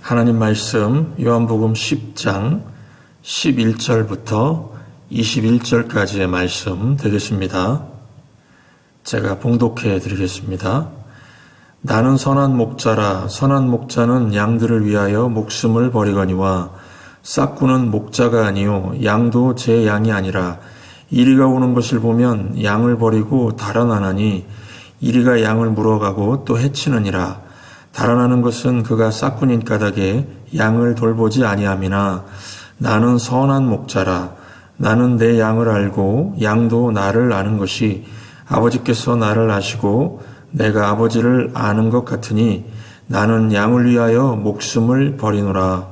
하나님 말씀 요한복음 10장 11절부터 21절까지의 말씀 되겠습니다. 제가 봉독해 드리겠습니다. 나는 선한 목자라. 선한 목자는 양들을 위하여 목숨을 버리거니와 싹구는 목자가 아니요 양도 제 양이 아니라 이리가 오는 것을 보면 양을 버리고 달아나나니 이리가 양을 물어가고 또 해치느니라. 달아나는 것은 그가 싹군인 까닭에 양을 돌보지 아니함이나 나는 선한 목자라. 나는 내 양을 알고 양도 나를 아는 것이 아버지께서 나를 아시고 내가 아버지를 아는 것 같으니 나는 양을 위하여 목숨을 버리노라.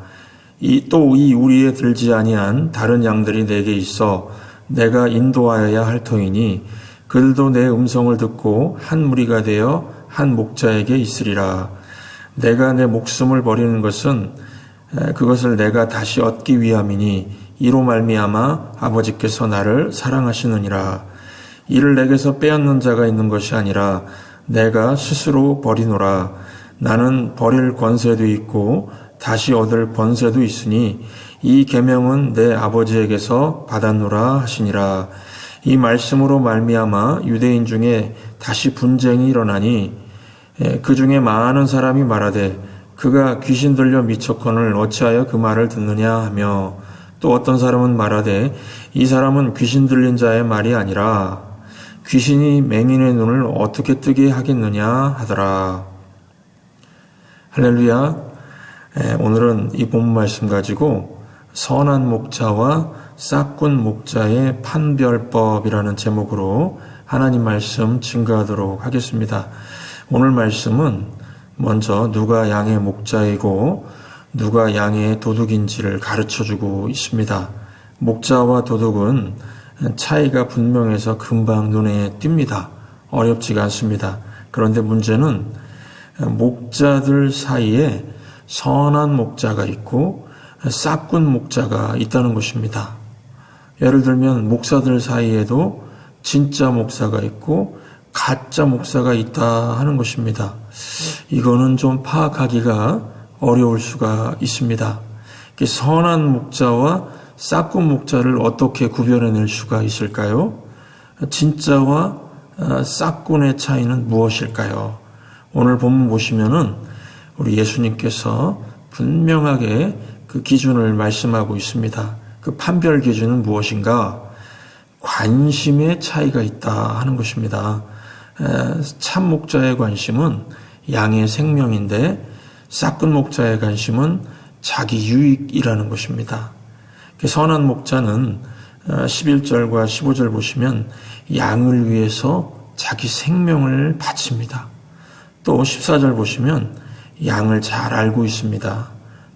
또 이 우리에 들지 아니한 다른 양들이 내게 있어 내가 인도하여야 할 터이니 그들도 내 음성을 듣고 한 무리가 되어 한 목자에게 있으리라. 내가 내 목숨을 버리는 것은 그것을 내가 다시 얻기 위함이니 이로 말미암아 아버지께서 나를 사랑하시느니라. 이를 내게서 빼앗는 자가 있는 것이 아니라 내가 스스로 버리노라. 나는 버릴 권세도 있고 다시 얻을 권세도 있으니 이 계명은 내 아버지에게서 받았노라 하시니라. 이 말씀으로 말미암아 유대인 중에 다시 분쟁이 일어나니 그 중에 많은 사람이 말하되 그가 귀신 들려 미쳤거늘 어찌하여 그 말을 듣느냐 하며 또 어떤 사람은 말하되 이 사람은 귀신 들린 자의 말이 아니라 귀신이 맹인의 눈을 어떻게 뜨게 하겠느냐 하더라. 할렐루야. 오늘은 이 본문 말씀 가지고 선한 목자와 싹군 목자의 판별법이라는 제목으로 하나님 말씀 증거하도록 하겠습니다. 오늘 말씀은 먼저 누가 양의 목자이고 누가 양의 도둑인지를 가르쳐주고 있습니다. 목자와 도둑은 차이가 분명해서 금방 눈에 띕니다. 어렵지가 않습니다. 그런데 문제는 목자들 사이에 선한 목자가 있고 싹군 목자가 있다는 것입니다. 예를 들면 목사들 사이에도 진짜 목사가 있고 가짜 목사가 있다 하는 것입니다. 이거는 좀 파악하기가 어려울 수가 있습니다. 선한 목자와 싹군 목자를 어떻게 구별해낼 수가 있을까요? 진짜와 싹군의 차이는 무엇일까요? 오늘 본문 보시면은 우리 예수님께서 분명하게 그 기준을 말씀하고 있습니다. 그 판별 기준은 무엇인가? 관심의 차이가 있다 하는 것입니다. 참 목자의 관심은 양의 생명인데 싹군 목자의 관심은 자기 유익이라는 것입니다. 선한 목자는 11절과 15절 보시면 양을 위해서 자기 생명을 바칩니다. 또 14절 보시면 양을 잘 알고 있습니다.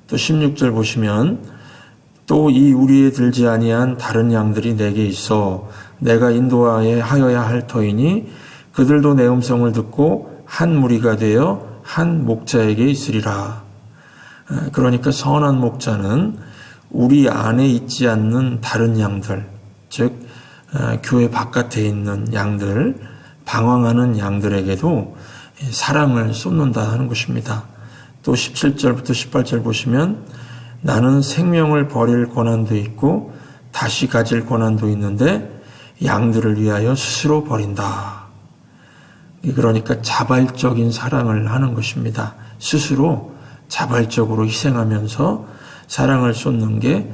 또 16절 보시면 또 이 우리에 들지 아니한 다른 양들이 내게 있어 내가 인도하여야 할 터이니 그들도 내 음성을 듣고 한 무리가 되어 한 목자에게 있으리라. 그러니까 선한 목자는 우리 안에 있지 않는 다른 양들, 즉 교회 바깥에 있는 양들, 방황하는 양들에게도 사랑을 쏟는다 하는 것입니다. 또 17절부터 18절 보시면 나는 생명을 버릴 권한도 있고 다시 가질 권한도 있는데 양들을 위하여 스스로 버린다. 그러니까 자발적인 사랑을 하는 것입니다. 스스로 자발적으로 희생하면서 사랑을 쏟는 게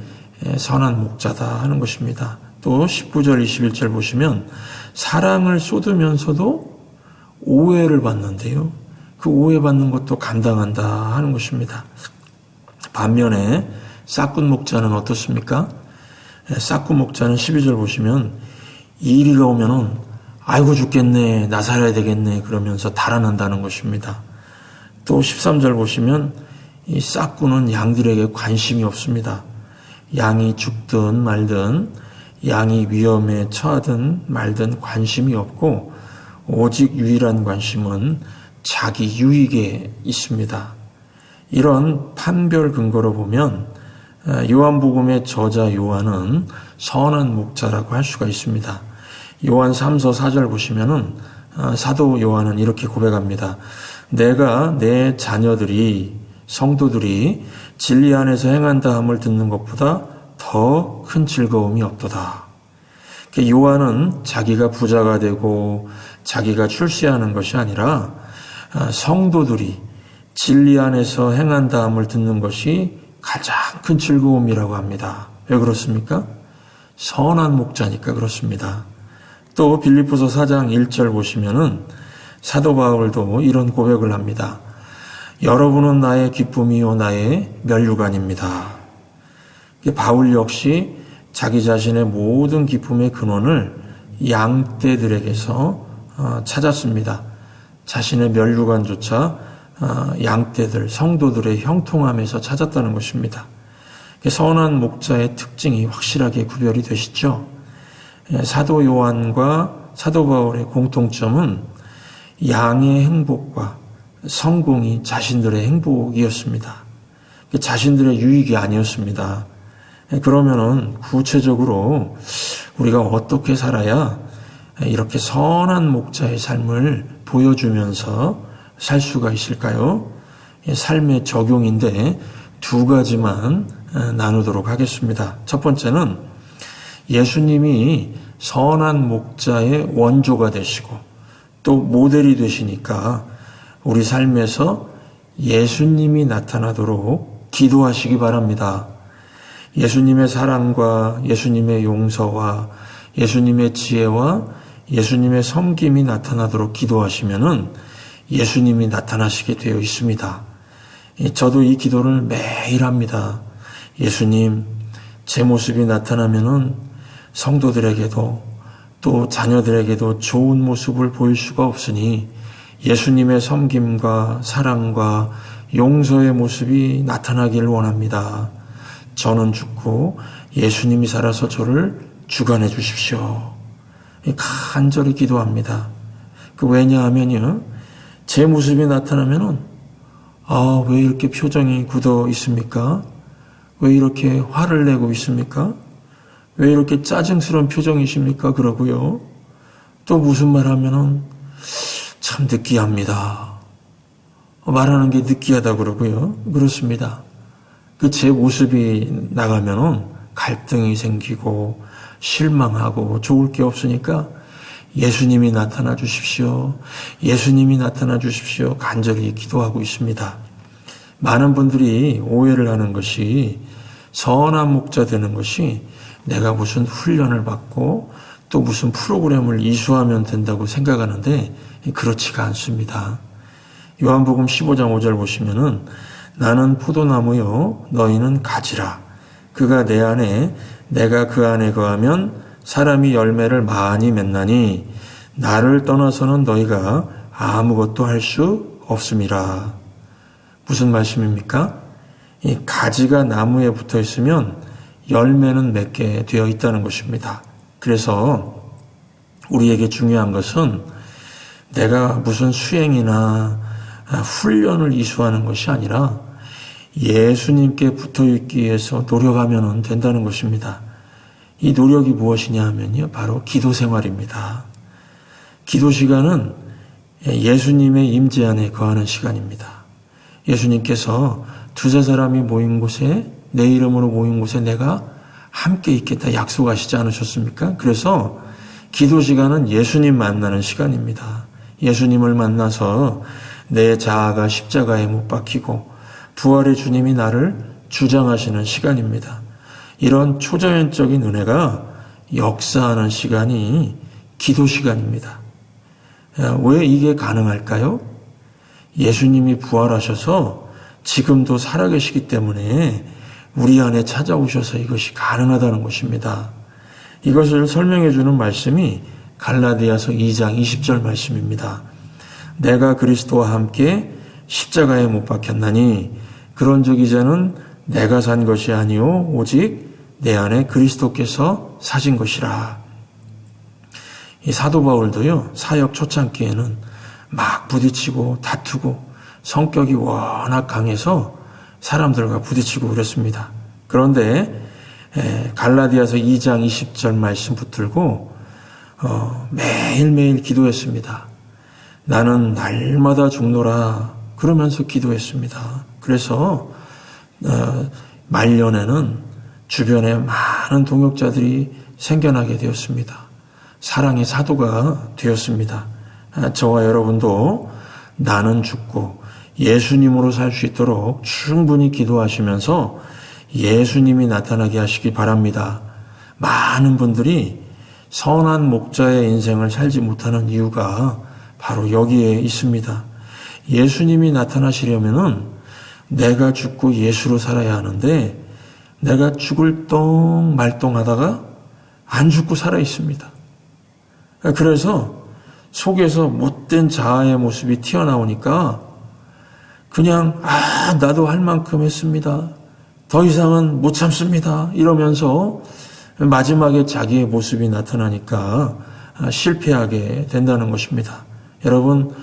선한 목자다 하는 것입니다. 또 19절 21절 보시면 사랑을 쏟으면서도 오해를 받는데요. 그 오해받는 것도 감당한다 하는 것입니다. 반면에 싹군 목자는 어떻습니까? 싹군 목자는 12절 보시면 이리가 오면은 아이고 죽겠네, 나 살아야 되겠네 그러면서 달아난다는 것입니다. 또 13절 보시면 이 싹군은 양들에게 관심이 없습니다. 양이 죽든 말든 양이 위험에 처하든 말든 관심이 없고 오직 유일한 관심은 자기 유익에 있습니다. 이런 판별 근거로 보면 요한복음의 저자 요한은 선한 목자라고 할 수가 있습니다. 요한 3서 4절 보시면은 사도 요한은 이렇게 고백합니다. 내가 내 자녀들이 성도들이 진리 안에서 행한다 함을 듣는 것보다 더 큰 즐거움이 없도다. 요한은 자기가 부자가 되고 자기가 출세하는 것이 아니라 성도들이 진리 안에서 행한다 함을 듣는 것이 가장 큰 즐거움이라고 합니다. 왜 그렇습니까? 선한 목자니까 그렇습니다. 또 빌립보서 4장 1절 보시면은 사도 바울도 이런 고백을 합니다. 여러분은 나의 기쁨이요 나의 면류관입니다. 바울 역시 자기 자신의 모든 기쁨의 근원을 양떼들에게서 찾았습니다. 자신의 면류관조차 양떼들, 성도들의 형통함에서 찾았다는 것입니다. 선한 목자의 특징이 확실하게 구별이 되시죠. 사도 요한과 사도 바울의 공통점은 양의 행복과 성공이 자신들의 행복이었습니다. 자신들의 유익이 아니었습니다. 그러면은 구체적으로 우리가 어떻게 살아야 이렇게 선한 목자의 삶을 보여주면서 살 수가 있을까요? 삶의 적용인데 두 가지만 나누도록 하겠습니다. 첫 번째는 예수님이 선한 목자의 원조가 되시고 또 모델이 되시니까 우리 삶에서 예수님이 나타나도록 기도하시기 바랍니다. 예수님의 사랑과 예수님의 용서와 예수님의 지혜와 예수님의 섬김이 나타나도록 기도하시면은 예수님이 나타나시게 되어 있습니다. 저도 이 기도를 매일 합니다. 예수님, 제 모습이 나타나면은 성도들에게도 또 자녀들에게도 좋은 모습을 보일 수가 없으니 예수님의 섬김과 사랑과 용서의 모습이 나타나길 원합니다. 저는 죽고 예수님이 살아서 저를 주관해 주십시오. 간절히 기도합니다. 왜냐하면요, 제 모습이 나타나면은 왜 이렇게 표정이 굳어 있습니까? 왜 이렇게 화를 내고 있습니까? 왜 이렇게 짜증스러운 표정이십니까? 그러고요. 또 무슨 말 하면은 참 느끼합니다. 말하는 게 느끼하다 그러고요. 그렇습니다. 제 모습이 나가면은 갈등이 생기고 실망하고 좋을 게 없으니까 예수님이 나타나 주십시오. 예수님이 나타나 주십시오. 간절히 기도하고 있습니다. 많은 분들이 오해를 하는 것이 선한 목자 되는 것이 내가 무슨 훈련을 받고 또 무슨 프로그램을 이수하면 된다고 생각하는데 그렇지가 않습니다. 요한복음 15장 5절 보시면은 나는 포도나무요 너희는 가지라. 그가 내 안에 내가 그 안에 거하면 사람이 열매를 많이 맺나니 나를 떠나서는 너희가 아무것도 할 수 없음이라. 무슨 말씀입니까? 이 가지가 나무에 붙어 있으면 열매는 맺게 되어 있다는 것입니다. 그래서 우리에게 중요한 것은 내가 무슨 수행이나 훈련을 이수하는 것이 아니라 예수님께 붙어 있기 위해서 노력하면 된다는 것입니다. 이 노력이 무엇이냐 하면요, 바로 기도 생활입니다. 기도 시간은 예수님의 임재 안에 거하는 시간입니다. 예수님께서 두세 사람이 모인 곳에, 내 이름으로 모인 곳에 내가 함께 있겠다 약속하시지 않으셨습니까? 그래서 기도 시간은 예수님 만나는 시간입니다. 예수님을 만나서 내 자아가 십자가에 못 박히고 부활의 주님이 나를 주장하시는 시간입니다. 이런 초자연적인 은혜가 역사하는 시간이 기도 시간입니다. 왜 이게 가능할까요? 예수님이 부활하셔서 지금도 살아계시기 때문에 우리 안에 찾아오셔서 이것이 가능하다는 것입니다. 이것을 설명해 주는 말씀이 갈라디아서 2장 20절 말씀입니다. 내가 그리스도와 함께 십자가에 못 박혔나니 그런즉 이제는 내가 산 것이 아니요 오직 내 안에 그리스도께서 사신 것이라. 이 사도 바울도요, 사역 초창기에는 막 부딪히고 다투고 성격이 워낙 강해서 사람들과 부딪히고 그랬습니다. 그런데 갈라디아서 2장 20절 말씀 붙들고 매일매일 기도했습니다. 나는 날마다 죽노라 그러면서 기도했습니다. 그래서 말년에는 주변에 많은 동역자들이 생겨나게 되었습니다. 사랑의 사도가 되었습니다. 저와 여러분도 나는 죽고 예수님으로 살 수 있도록 충분히 기도하시면서 예수님이 나타나게 하시기 바랍니다. 많은 분들이 선한 목자의 인생을 살지 못하는 이유가 바로 여기에 있습니다. 예수님이 나타나시려면은 내가 죽고 예수로 살아야 하는데 내가 죽을 똥 말똥하다가 안 죽고 살아 있습니다. 그래서 속에서 못된 자아의 모습이 튀어나오니까 그냥 나도 할 만큼 했습니다. 더 이상은 못 참습니다. 이러면서 마지막에 자기의 모습이 나타나니까 실패하게 된다는 것입니다. 여러분,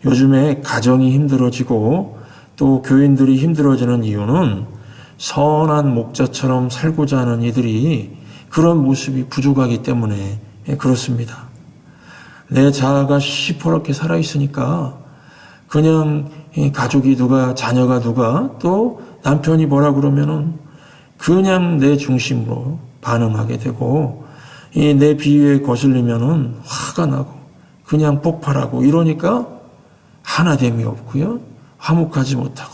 요즘에 가정이 힘들어지고 또 교인들이 힘들어지는 이유는 선한 목자처럼 살고자 하는 이들이 그런 모습이 부족하기 때문에 그렇습니다. 내 자아가 시퍼렇게 살아있으니까 그냥 가족이 누가, 자녀가 누가, 또 남편이 뭐라 그러면은 그냥 내 중심으로 반응하게 되고 내 비위에 거슬리면은 화가 나고 그냥 폭발하고 이러니까 하나됨이 없고요. 화목하지 못하고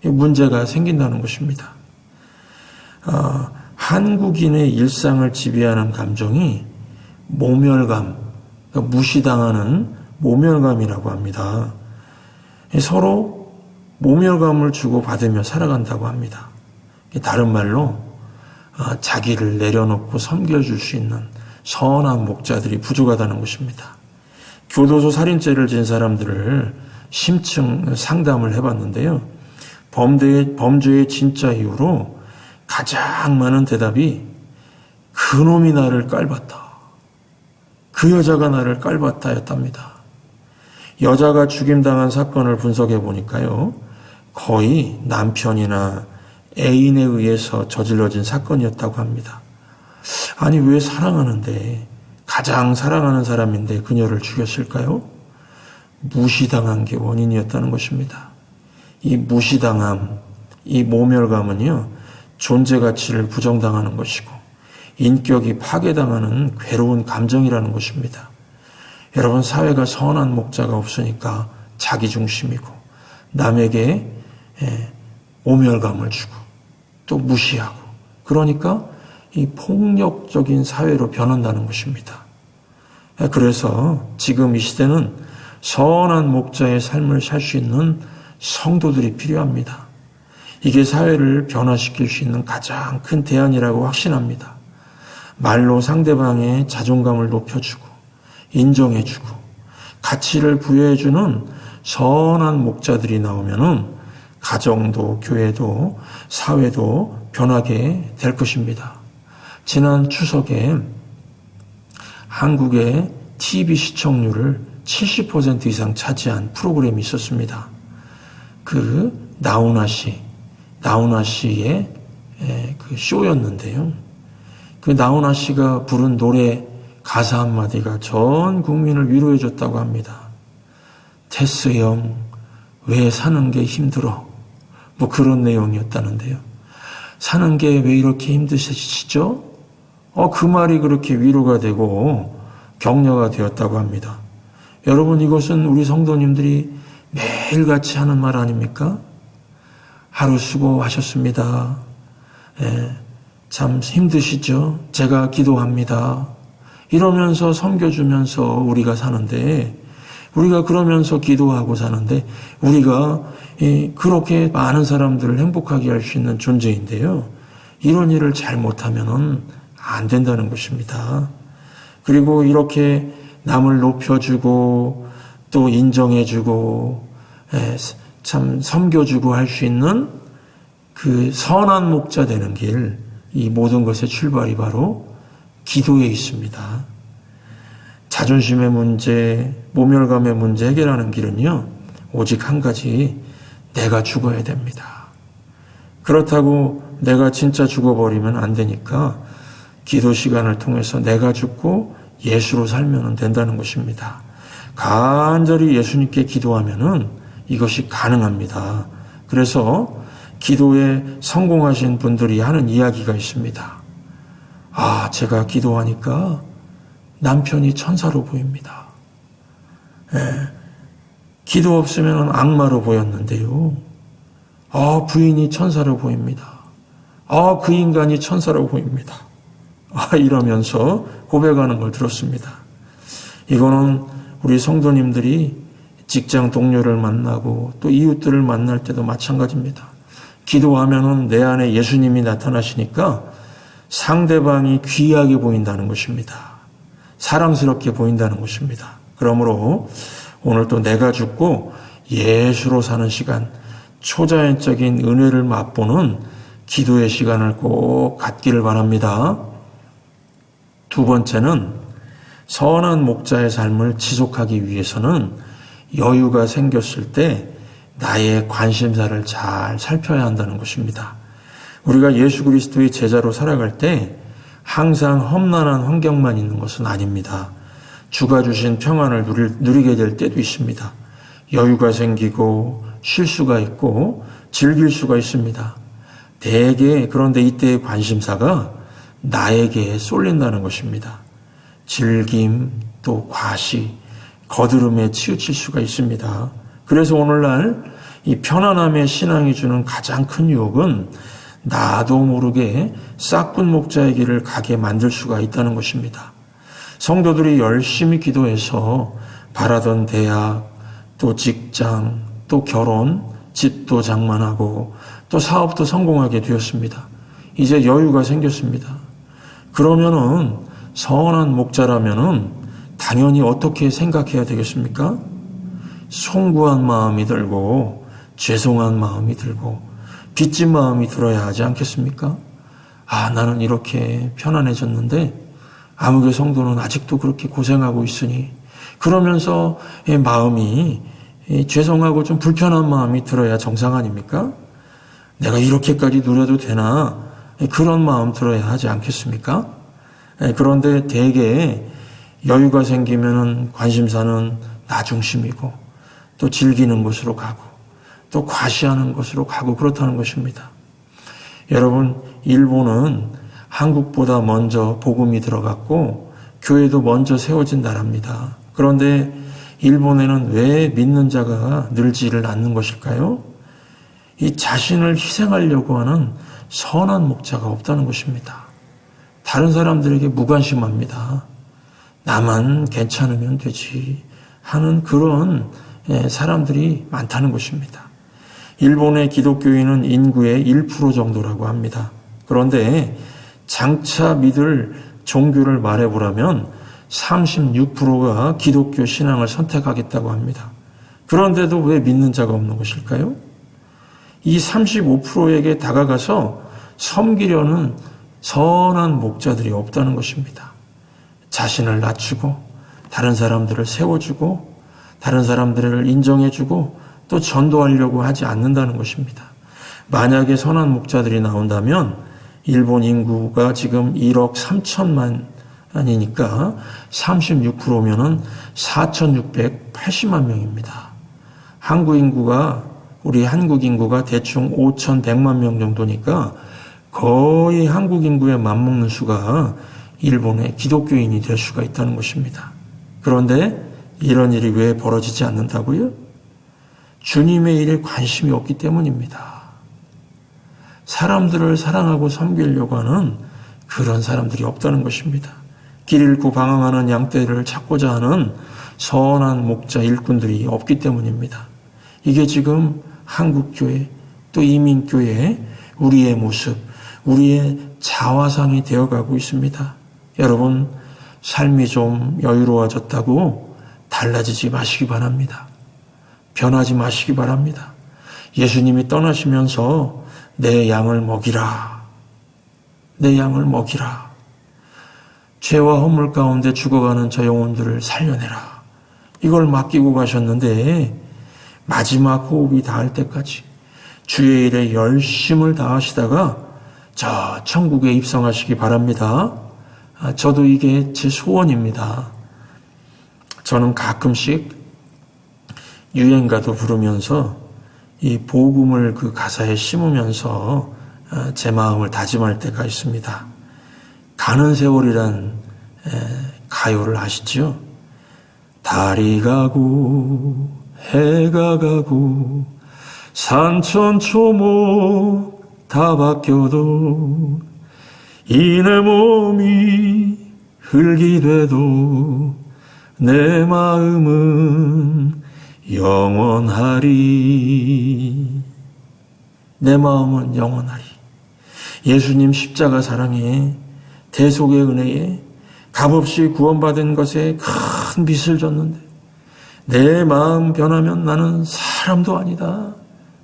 문제가 생긴다는 것입니다. 한국인의 일상을 지배하는 감정이 모멸감, 그러니까 무시당하는 모멸감이라고 합니다. 서로 모멸감을 주고받으며 살아간다고 합니다. 다른 말로 자기를 내려놓고 섬겨줄 수 있는 선한 목자들이 부족하다는 것입니다. 교도소 살인죄를 지은 사람들을 심층 상담을 해봤는데요. 범죄의 진짜 이유로 가장 많은 대답이 그놈이 나를 깔봤다. 그 여자가 나를 깔봤다 였답니다. 여자가 죽임당한 사건을 분석해 보니까요. 거의 남편이나 애인에 의해서 저질러진 사건이었다고 합니다. 아니 왜 사랑하는데 가장 사랑하는 사람인데 그녀를 죽였을까요? 무시당한 게 원인이었다는 것입니다. 이 무시당함, 이 모멸감은요. 존재 가치를 부정당하는 것이고 인격이 파괴당하는 괴로운 감정이라는 것입니다. 여러분, 사회가 선한 목자가 없으니까 자기중심이고 남에게 모멸감을 주고 또 무시하고 그러니까 이 폭력적인 사회로 변한다는 것입니다. 그래서 지금 이 시대는 선한 목자의 삶을 살 수 있는 성도들이 필요합니다. 이게 사회를 변화시킬 수 있는 가장 큰 대안이라고 확신합니다. 말로 상대방의 자존감을 높여주고 인정해주고 가치를 부여해주는 선한 목자들이 나오면은 가정도 교회도 사회도 변하게 될 것입니다. 지난 추석에 한국의 TV 시청률을 70% 이상 차지한 프로그램이 있었습니다. 그 나훈아 씨의 그 쇼였는데요. 그 나훈아 씨가 부른 노래 가사 한마디가 전 국민을 위로해 줬다고 합니다. 테스 형, 왜 사는 게 힘들어? 뭐 그런 내용이었다는데요. 사는 게 왜 이렇게 힘드시죠? 그 말이 그렇게 위로가 되고 격려가 되었다고 합니다. 여러분, 이것은 우리 성도님들이 매일같이 하는 말 아닙니까? 하루 수고하셨습니다. 참 힘드시죠? 제가 기도합니다. 이러면서 섬겨주면서 우리가 사는데, 우리가 그러면서 기도하고 사는데, 우리가 그렇게 많은 사람들을 행복하게 할 수 있는 존재인데요. 이런 일을 잘못하면은 안 된다는 것입니다. 그리고 이렇게 남을 높여주고 또 인정해주고 참 섬겨주고 할 수 있는 그 선한 목자 되는 길, 이 모든 것의 출발이 바로 기도에 있습니다. 자존심의 문제, 모멸감의 문제 해결하는 길은요, 오직 한 가지, 내가 죽어야 됩니다. 그렇다고 내가 진짜 죽어버리면 안 되니까 기도 시간을 통해서 내가 죽고 예수로 살면 된다는 것입니다. 간절히 예수님께 기도하면은 이것이 가능합니다. 그래서 기도에 성공하신 분들이 하는 이야기가 있습니다. 제가 기도하니까 남편이 천사로 보입니다. 기도 없으면 악마로 보였는데요. 부인이 천사로 보입니다. 그 인간이 천사로 보입니다. 이러면서 고백하는 걸 들었습니다. 이거는 우리 성도님들이 직장 동료를 만나고 또 이웃들을 만날 때도 마찬가지입니다. 기도하면은 내 안에 예수님이 나타나시니까 상대방이 귀하게 보인다는 것입니다. 사랑스럽게 보인다는 것입니다. 그러므로 오늘 또 내가 죽고 예수로 사는 시간, 초자연적인 은혜를 맛보는 기도의 시간을 꼭 갖기를 바랍니다. 두 번째는 선한 목자의 삶을 지속하기 위해서는 여유가 생겼을 때 나의 관심사를 잘 살펴야 한다는 것입니다. 우리가 예수 그리스도의 제자로 살아갈 때 항상 험난한 환경만 있는 것은 아닙니다. 주가 주신 평안을 누리게 될 때도 있습니다. 여유가 생기고 쉴 수가 있고 즐길 수가 있습니다. 대개 그런데 이때의 관심사가 나에게 쏠린다는 것입니다. 즐김 또 과시, 거드름에 치우칠 수가 있습니다. 그래서 오늘날 이 편안함의 신앙이 주는 가장 큰 유혹은 나도 모르게 싹군 목자의 길을 가게 만들 수가 있다는 것입니다. 성도들이 열심히 기도해서 바라던 대학, 또 직장, 또 결혼, 집도 장만하고 또 사업도 성공하게 되었습니다. 이제 여유가 생겼습니다. 그러면은 선한 목자라면은 당연히 어떻게 생각해야 되겠습니까? 송구한 마음이 들고 죄송한 마음이 들고 빚진 마음이 들어야 하지 않겠습니까? 나는 이렇게 편안해졌는데 아무개 성도는 아직도 그렇게 고생하고 있으니 그러면서 마음이 죄송하고 좀 불편한 마음이 들어야 정상 아닙니까? 내가 이렇게까지 누려도 되나? 그런 마음 들어야 하지 않겠습니까? 그런데 대개 여유가 생기면은 관심사는 나 중심이고 또 즐기는 곳으로 가고 또 과시하는 곳으로 가고 그렇다는 것입니다. 여러분, 일본은 한국보다 먼저 복음이 들어갔고 교회도 먼저 세워진 나라입니다. 그런데 일본에는 왜 믿는 자가 늘지를 않는 것일까요? 이 자신을 희생하려고 하는 선한 목자가 없다는 것입니다. 다른 사람들에게 무관심합니다. 나만 괜찮으면 되지 하는 그런 사람들이 많다는 것입니다. 일본의 기독교인은 인구의 1% 정도라고 합니다. 그런데 장차 믿을 종교를 말해보라면 36%가 기독교 신앙을 선택하겠다고 합니다. 그런데도 왜 믿는 자가 없는 것일까요? 이 35%에게 다가가서 섬기려는 선한 목자들이 없다는 것입니다. 자신을 낮추고 다른 사람들을 세워주고 다른 사람들을 인정해주고 또 전도하려고 하지 않는다는 것입니다. 만약에 선한 목자들이 나온다면 일본 인구가 지금 1억 3천만이니까 36%면은 4,680만 명입니다. 우리 한국 인구가 대충 5,100만 명 정도니까 거의 한국 인구에 맞먹는 수가 일본의 기독교인이 될 수가 있다는 것입니다. 그런데 이런 일이 왜 벌어지지 않는다고요? 주님의 일에 관심이 없기 때문입니다. 사람들을 사랑하고 섬기려고 하는 그런 사람들이 없다는 것입니다. 길 잃고 방황하는 양떼를 찾고자 하는 선한 목자 일꾼들이 없기 때문입니다. 이게 지금 한국교회 또 이민교회 우리의 모습, 우리의 자화상이 되어가고 있습니다. 여러분, 삶이 좀 여유로워졌다고 달라지지 마시기 바랍니다. 변하지 마시기 바랍니다. 예수님이 떠나시면서 내 양을 먹이라. 내 양을 먹이라. 죄와 허물 가운데 죽어가는 저 영혼들을 살려내라. 이걸 맡기고 가셨는데 마지막 호흡이 닿을 때까지 주의 일에 열심을 다하시다가 저 천국에 입성하시기 바랍니다. 저도 이게 제 소원입니다. 저는 가끔씩 유행가도 부르면서 이 복음을 그 가사에 심으면서 제 마음을 다짐할 때가 있습니다. 가는 세월이란 가요를 아시죠? 달이 가고 해가 가고 산천초목 다 바뀌어도 이 내 몸이 흙이 돼도 내 마음은 영원하리. 내 마음은 영원하리. 예수님 십자가 사랑에 대속의 은혜에 값없이 구원받은 것에 큰 빚을 졌는데 내 마음 변하면 나는 사람도 아니다.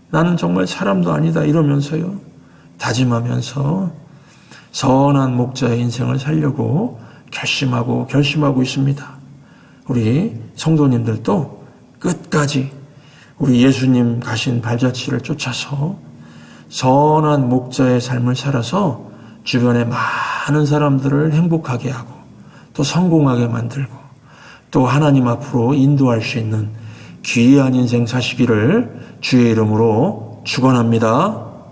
나는 정말 사람도 아니다. 이러면서요. 다짐하면서 선한 목자의 인생을 살려고 결심하고 있습니다. 우리 성도님들도 끝까지 우리 예수님 가신 발자취를 쫓아서 선한 목자의 삶을 살아서 주변의 많은 사람들을 행복하게 하고 또 성공하게 만들고 또 하나님 앞으로 인도할 수 있는 귀한 인생 사시기를 주의 이름으로 축원합니다.